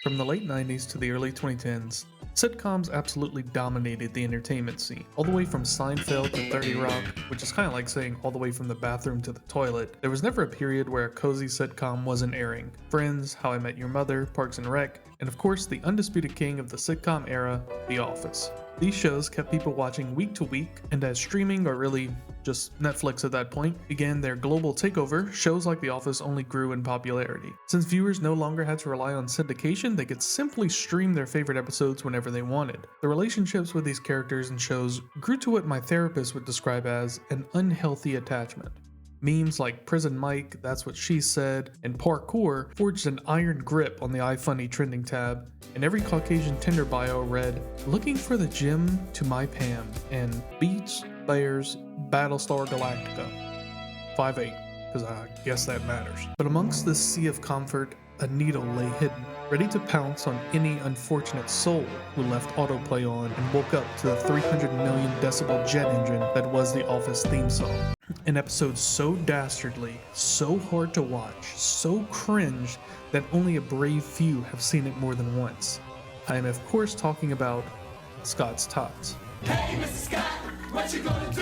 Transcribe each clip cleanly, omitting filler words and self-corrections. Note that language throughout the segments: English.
From the late 90s to the early 2010s, sitcoms absolutely dominated the entertainment scene. All the way from Seinfeld to 30 Rock, which is kind of like saying all the way from the bathroom to the toilet, there was never a period where a cozy sitcom wasn't airing. Friends, How I Met Your Mother, Parks and Rec, and of course the undisputed king of the sitcom era, The Office. These shows kept people watching week to week, and as streaming, or really just Netflix at that point, began their global takeover, shows like The Office only grew in popularity. Since viewers no longer had to rely on syndication, they could simply stream their favorite episodes whenever they wanted. The relationships with these characters and shows grew to what my therapist would describe as an unhealthy attachment. Memes like Prison Mike, That's What She Said, and Parkour forged an iron grip on the iFunny trending tab, and every Caucasian Tinder bio read, "Looking for the gym to my Pam," and Beats, Bears, Battlestar Galactica. 5'8", because I guess that matters. But amongst this sea of comfort, a needle lay hidden, ready to pounce on any unfortunate soul who left autoplay on and woke up to the 300 million decibel jet engine that was the Office theme song. An episode so dastardly, so hard to watch, so cringe that only a brave few have seen it more than once. I am of course talking about Scott's Tots. Hey, Mr. Scott, what you gonna do?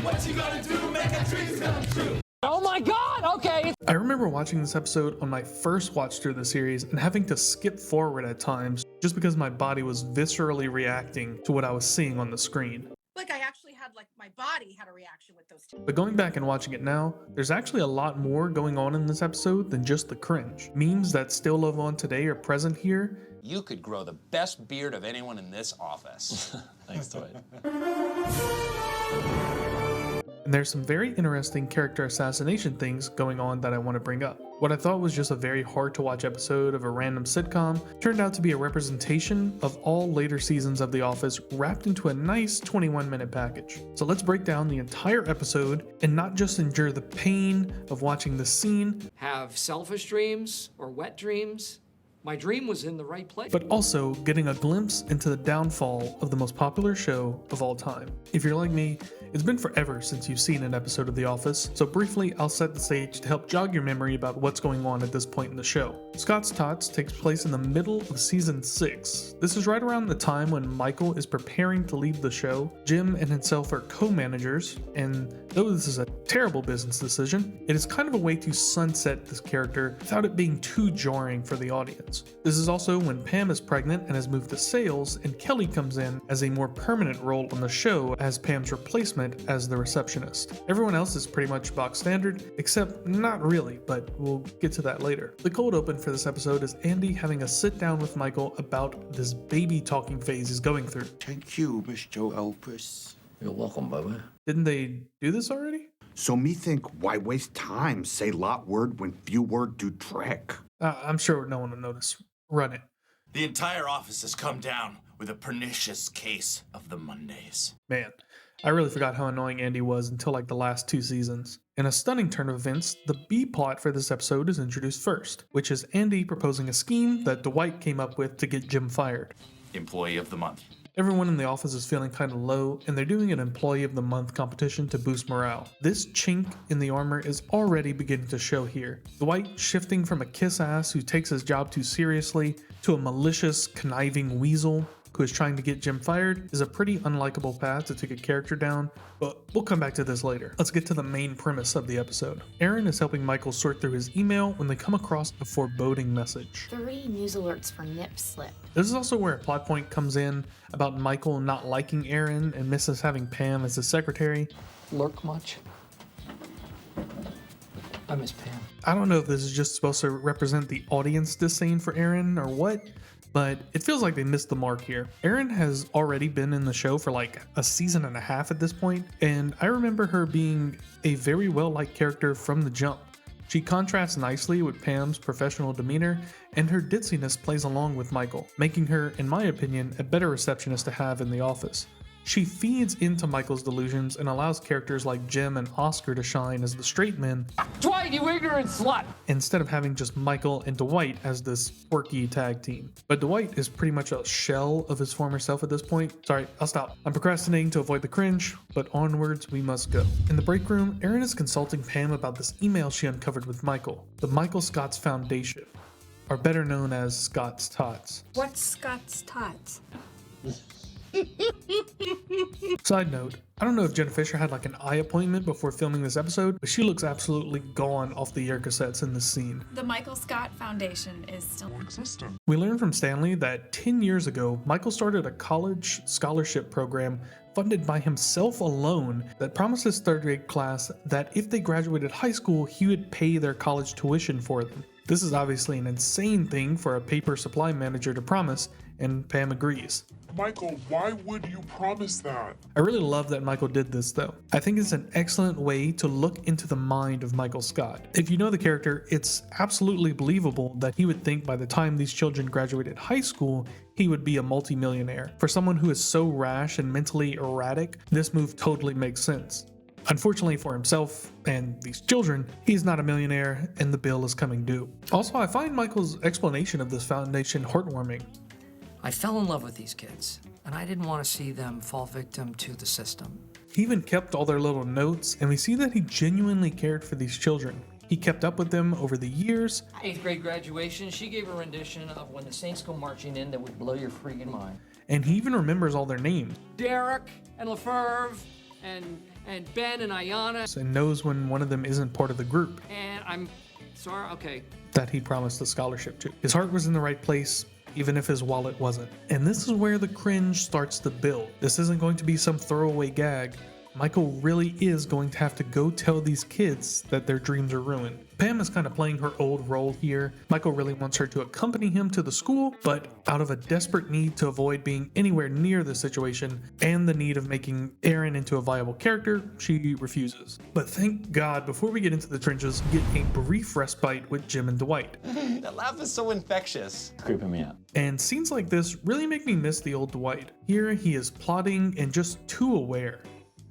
What you gonna do? Make our dreams come true. Oh my God, okay. I remember watching this episode on my first watch through the series and having to skip forward at times just because my body was viscerally reacting to what I was seeing on the screen. Like I actually had my body had a reaction with those two. But going back and watching it now, there's actually a lot more going on in this episode than just the cringe. Memes that still live on today are present here. You could grow the best beard of anyone in this office. Thanks, Dwight. And there's some very interesting character assassination things going on that I want to bring up. What I thought was just a very hard to watch episode of a random sitcom turned out to be a representation of all later seasons of The Office wrapped into a nice 21-minute package. So let's break down the entire episode and not just endure the pain of watching the scene, have selfish dreams or wet dreams. My dream was in the right place. but also getting a glimpse into the downfall of the most popular show of all time. If you're like me, it's been forever since you've seen an episode of The Office, so briefly I'll set the stage to help jog your memory about what's going on at this point in the show. Scott's Tots takes place in the middle of season 6. This is right around the time when Michael is preparing to leave the show. Jim and himself are co-managers, and though this is a terrible business decision, it is kind of a way to sunset this character without it being too jarring for the audience. This is also when Pam is pregnant and has moved to sales, and Kelly comes in as a more permanent role on the show as Pam's replacement as the receptionist. Everyone else is pretty much box standard, except not really, but we'll get to that later. The cold open for this episode is Andy having a sit down with Michael about this baby talking phase he's going through. Thank you, Mr. Elvis. You're welcome, Bubba. Didn't they do this already? So me think, why waste time? Say lot word when few word do trick. I'm sure no one will notice. Run it. The entire office has come down with a pernicious case of the Mondays. Man, I really forgot how annoying Andy was until like the last 2 seasons. In a stunning turn of events, the B plot for this episode is introduced first, which is Andy proposing a scheme that Dwight came up with to get Jim fired. Employee of the month. Everyone in the office is feeling kind of low, and they're doing an Employee of the Month competition to boost morale. This chink in the armor is already beginning to show here. Dwight shifting from a kiss-ass who takes his job too seriously to a malicious, conniving weasel who is trying to get Jim fired is a pretty unlikable path to take a character down, but we'll come back to this later. Let's get to the main premise of the episode. Aaron is helping Michael sort through his email when they come across a foreboding message. 3 news alerts for nip slip. This is also where a plot point comes in about Michael not liking Aaron and misses having Pam as his secretary. Lurk much? I miss Pam. I don't know if this is just supposed to represent the audience disdain for Aaron or what, but it feels like they missed the mark here. Aaron has already been in the show for like a season and a half at this point, and I remember her being a very well-liked character from the jump. She contrasts nicely with Pam's professional demeanor, and her ditziness plays along with Michael, making her, in my opinion, a better receptionist to have in the office. She feeds into Michael's delusions and allows characters like Jim and Oscar to shine as the straight men, Dwight, you ignorant slut! instead of having just Michael and Dwight as this quirky tag team. But Dwight is pretty much a shell of his former self at this point. Sorry, I'll stop. I'm procrastinating to avoid the cringe, but onwards we must go. In the break room, Erin is consulting Pam about this email she uncovered with Michael, the Michael Scott's Foundation. are better known as Scott's Tots. What's Scott's Tots? Side note, I don't know if Jenna Fisher had like an eye appointment before filming this episode, but she looks absolutely gone off the air cassettes in this scene. The Michael Scott Foundation is still existing. We learned from Stanley that 10 years ago, Michael started a college scholarship program funded by himself alone that promised his third grade class that if they graduated high school, he would pay their college tuition for them. This is obviously an insane thing for a paper supply manager to promise, and Pam agrees. Michael, why would you promise that? I really love that Michael did this though. I think it's an excellent way to look into the mind of Michael Scott. If you know the character, it's absolutely believable that he would think by the time these children graduated high school, he would be a multimillionaire. For someone who is so rash and mentally erratic, this move totally makes sense. Unfortunately for himself and these children, he's not a millionaire and the bill is coming due. Also, I find Michael's explanation of this foundation heartwarming. I fell in love with these kids, and I didn't want to see them fall victim to the system. He even kept all their little notes, and we see that he genuinely cared for these children. He kept up with them over the years. 8th grade graduation, she gave a rendition of When the Saints Go Marching In that would blow your freaking mind. And he even remembers all their names. Derek and LaFerve and Ben and Ayanna. And knows when one of them isn't part of the group And I'm sorry, okay. that he promised the scholarship to. His heart was in the right place, even if his wallet wasn't. And this is where the cringe starts to build. This isn't going to be some throwaway gag. Michael really is going to have to go tell these kids that their dreams are ruined. Pam is kind of playing her old role here. Michael really wants her to accompany him to the school, but out of a desperate need to avoid being anywhere near the situation and the need of making Aaron into a viable character, she refuses. But thank God, before we get into the trenches, we get a brief respite with Jim and Dwight. That laugh is so infectious. It's creeping me out. And scenes like this really make me miss the old Dwight. Here he is plotting and just too aware.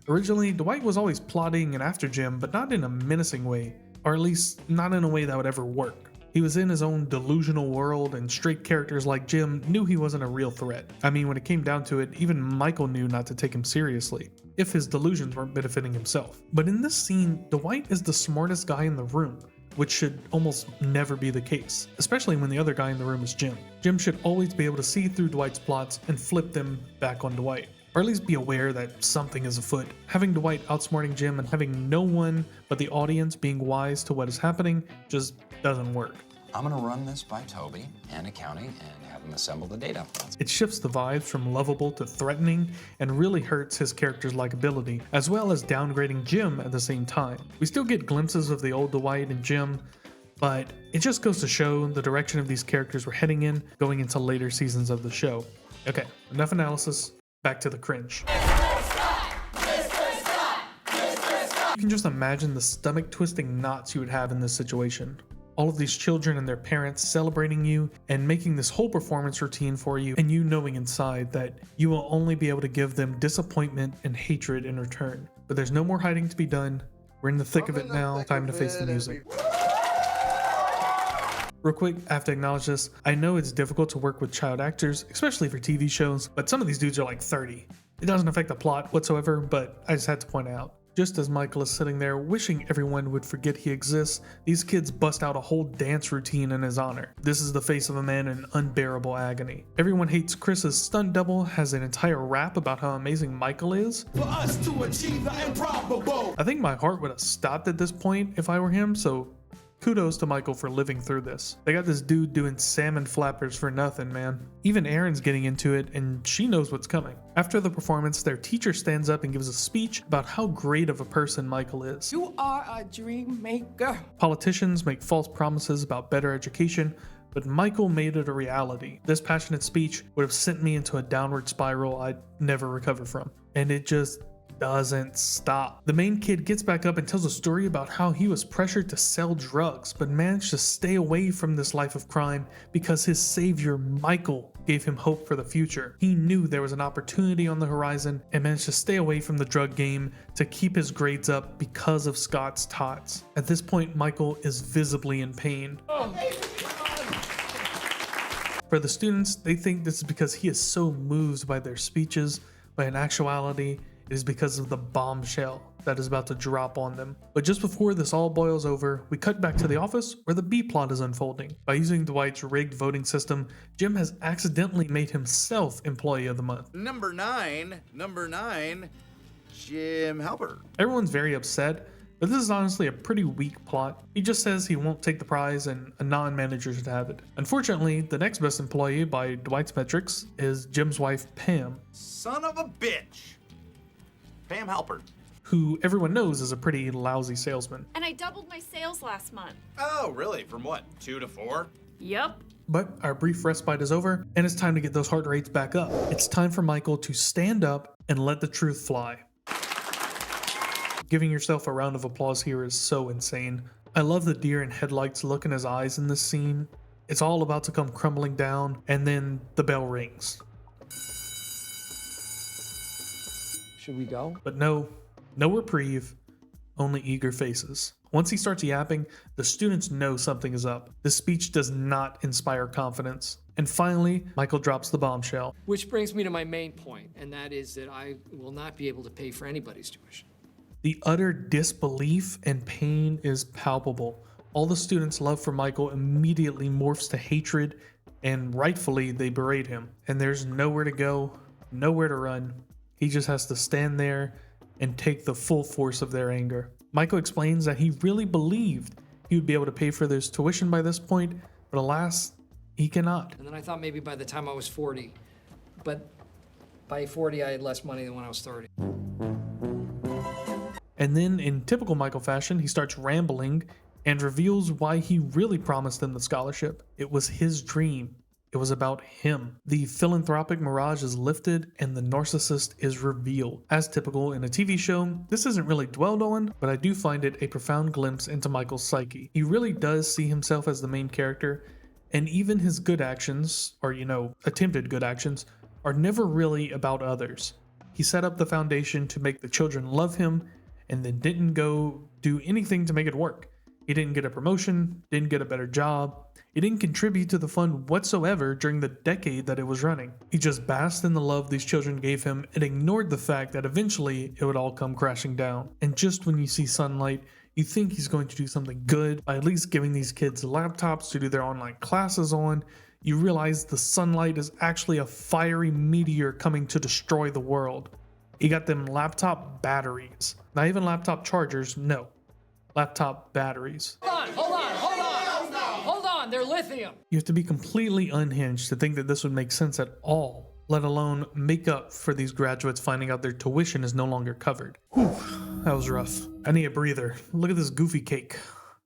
Originally, Dwight was always plotting and after Jim, but not in a menacing way, or at least not in a way that would ever work. He was in his own delusional world, and straight characters like Jim knew he wasn't a real threat. I mean, when it came down to it, even Michael knew not to take him seriously, if his delusions weren't benefiting himself. But in this scene, Dwight is the smartest guy in the room, which should almost never be the case, especially when the other guy in the room is Jim. Jim should always be able to see through Dwight's plots and flip them back on Dwight, or at least be aware that something is afoot. Having Dwight outsmarting Jim and having no one but the audience being wise to what is happening just doesn't work. I'm gonna run this by Toby and accounting and have them assemble the data. It shifts the vibes from lovable to threatening and really hurts his character's likability, as well as downgrading Jim at the same time. We still get glimpses of the old Dwight and Jim, but it just goes to show the direction of these characters we're heading in going into later seasons of the show. Okay, enough analysis. Back to the cringe. You can just imagine the stomach twisting knots you would have in this situation. All of these children and their parents celebrating you and making this whole performance routine for you, and you knowing inside that you will only be able to give them disappointment and hatred in return. But there's no more hiding to be done. We're in the thick of it now. Time to face the music. Real quick, I have to acknowledge this. I know it's difficult to work with child actors, especially for TV shows, but some of these dudes are like 30. It doesn't affect the plot whatsoever, but I just had to point out. Just as Michael is sitting there wishing everyone would forget he exists, these kids bust out a whole dance routine in his honor. This is the face of a man in unbearable agony. Everyone Hates Chris's stunt double has an entire rap about how amazing Michael is. For us to achieve the improbable. I think my heart would have stopped at this point if I were him, so kudos to Michael for living through this. They got this dude doing salmon flappers for nothing, man. Even Erin's getting into it, and she knows what's coming. After the performance, their teacher stands up and gives a speech about how great of a person Michael is. You are a dream maker. Politicians make false promises about better education, but Michael made it a reality. This passionate speech would have sent me into a downward spiral I'd never recover from. And it just doesn't stop. The main kid gets back up and tells a story about how he was pressured to sell drugs, but managed to stay away from this life of crime because his savior, Michael, gave him hope for the future. He knew there was an opportunity on the horizon and managed to stay away from the drug game to keep his grades up because of Scott's Tots. At this point, Michael is visibly in pain. For the students, they think this is because he is so moved by their speeches, but in actuality, it is because of the bombshell that is about to drop on them. But just before this all boils over, we cut back to the office where the B plot is unfolding. By using Dwight's rigged voting system, Jim has accidentally made himself Employee of the Month. Number nine, Jim Halpert. Everyone's very upset, but this is honestly a pretty weak plot. He just says he won't take the prize and a non-manager should have it. Unfortunately, the next best employee by Dwight's metrics is Jim's wife, Pam. Son of a bitch. Pam Halpert. Who everyone knows is a pretty lousy salesman. And I doubled my sales last month. Oh, really? From what, 2 to 4? Yup. But our brief respite is over, and it's time to get those heart rates back up. It's time for Michael to stand up and let the truth fly. Giving yourself a round of applause here is so insane. I love the deer in headlights look in his eyes in this scene. It's all about to come crumbling down, and then the bell rings. Should we go? But no reprieve, only eager faces. Once he starts yapping, the students know something is up. This speech does not inspire confidence. And finally, Michael drops the bombshell. Which brings me to my main point, and that is that I will not be able to pay for anybody's tuition. The utter disbelief and pain is palpable. All the students' love for Michael immediately morphs to hatred, and rightfully they berate him. And there's nowhere to go, nowhere to run. He just has to stand there and take the full force of their anger. Michael explains that he really believed he would be able to pay for their tuition by this point, but alas, he cannot. And then I thought maybe by the time I was 40, but by 40 I had less money than when I was 30. And then, in typical Michael fashion, he starts rambling and reveals why he really promised them the scholarship. It was his dream. It was about him. The philanthropic mirage is lifted and the narcissist is revealed. As typical in a TV show, this isn't really dwelled on, but I do find it a profound glimpse into Michael's psyche. He really does see himself as the main character, and even his good actions, or attempted good actions, are never really about others. He set up the foundation to make the children love him, and then didn't go do anything to make it work. He didn't get a promotion, didn't get a better job, he didn't contribute to the fund whatsoever during the decade that it was running. He just basked in the love these children gave him and ignored the fact that eventually it would all come crashing down. And just when you see sunlight, you think he's going to do something good by at least giving these kids laptops to do their online classes on. You realize the sunlight is actually a fiery meteor coming to destroy the world. He got them laptop batteries. Not even laptop chargers, no. Laptop batteries. Hold on, they're lithium. You have to be completely unhinged to think that this would make sense at all, let alone make up for these graduates finding out their tuition is no longer covered. Whew, that was rough. I need a breather. Look at this goofy cake.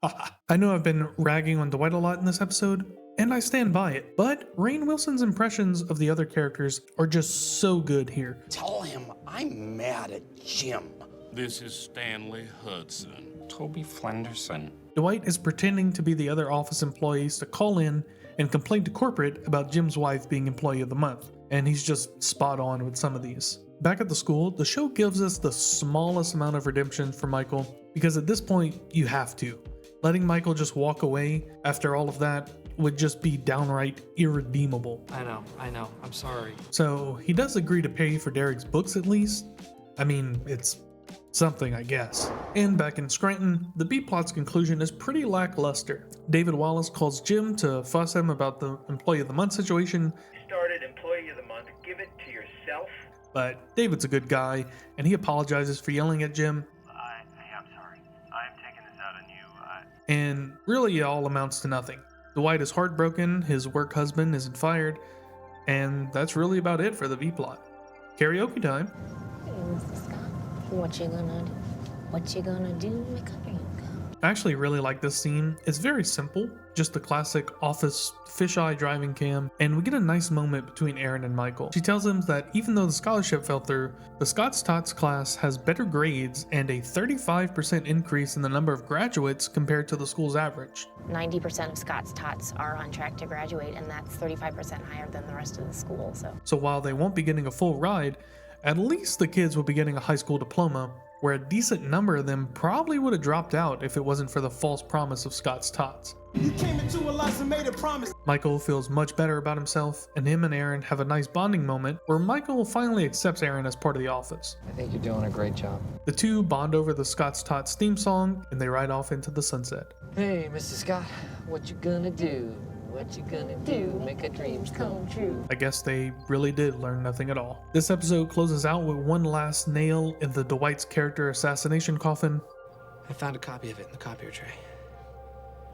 I know I've been ragging on Dwight a lot in this episode, and I stand by it, but Rainn Wilson's impressions of the other characters are just so good here. Tell him I'm mad at Jim. This is Stanley Hudson. Toby Flenderson. Dwight is pretending to be the other office employees to call in and complain to corporate about Jim's wife being Employee of the Month, and he's just spot on with some of these. Back at the school, the show gives us the smallest amount of redemption for Michael, because at this point, you have to. Letting Michael just walk away after all of that would just be downright irredeemable. I know, I'm sorry. So he does agree to pay for Derek's books at least. I mean, it's something, I guess. And back in Scranton, the B-plot's conclusion is pretty lackluster. David Wallace calls Jim to fuss him about the Employee of the Month situation. Started Employee of the Month, give it to yourself. But David's a good guy, and he apologizes for yelling at Jim. I'm sorry. I'm taking this out on you. And really it all amounts to nothing. Dwight is heartbroken, his work husband isn't fired, and that's really about it for the B-plot. Karaoke time. Hey, Mrs. Scott, what you gonna do? What you gonna do? Make a drink. I actually really like this scene. It's very simple, just the classic office fisheye driving cam, and we get a nice moment between Erin and Michael. She tells him that even though the scholarship fell through, the Scott's Tots class has better grades and a 35% increase in the number of graduates compared to the school's average. 90% of Scott's Tots are on track to graduate, and that's 35% higher than the rest of the school. So while they won't be getting a full ride, at least the kids will be getting a high school diploma, where a decent number of them probably would have dropped out if it wasn't for the false promise of Scott's Tots. You came into a life and made a promise. Michael feels much better about himself, and him and Aaron have a nice bonding moment where Michael finally accepts Aaron as part of the office. I think you're doing a great job. The two bond over the Scott's Tots theme song, and they ride off into the sunset. Hey, Mr. Scott, what you gonna do? What you gonna do? Make our dreams come true. I guess they really did learn nothing at all. This episode closes out with one last nail in the Dwight's character assassination coffin. I found a copy of it in the copier tray.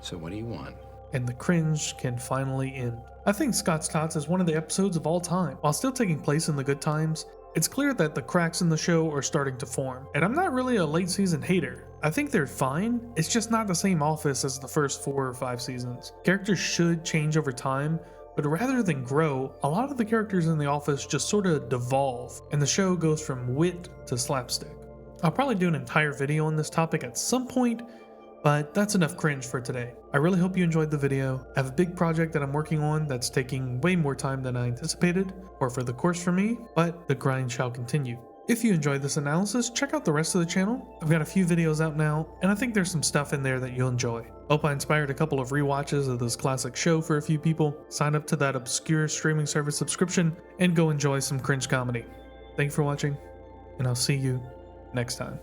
So what do you want? And the cringe can finally end. I think Scott's Tots is one of the episodes of all time. While still taking place in the good times, it's clear that the cracks in the show are starting to form. And I'm not really a late season hater. I think they're fine, it's just not the same Office as the first 4 or 5 seasons. Characters should change over time, but rather than grow, a lot of the characters in The Office just sort of devolve, and the show goes from wit to slapstick. I'll probably do an entire video on this topic at some point, but that's enough cringe for today. I really hope you enjoyed the video. I have a big project that I'm working on that's taking way more time than I anticipated, or for the course for me, but the grind shall continue. If you enjoyed this analysis, check out the rest of the channel. I've got a few videos out now, and I think there's some stuff in there that you'll enjoy. Hope I inspired a couple of rewatches of this classic show for a few people. Sign up to that obscure streaming service subscription, and go enjoy some cringe comedy. Thank you for watching, and I'll see you next time.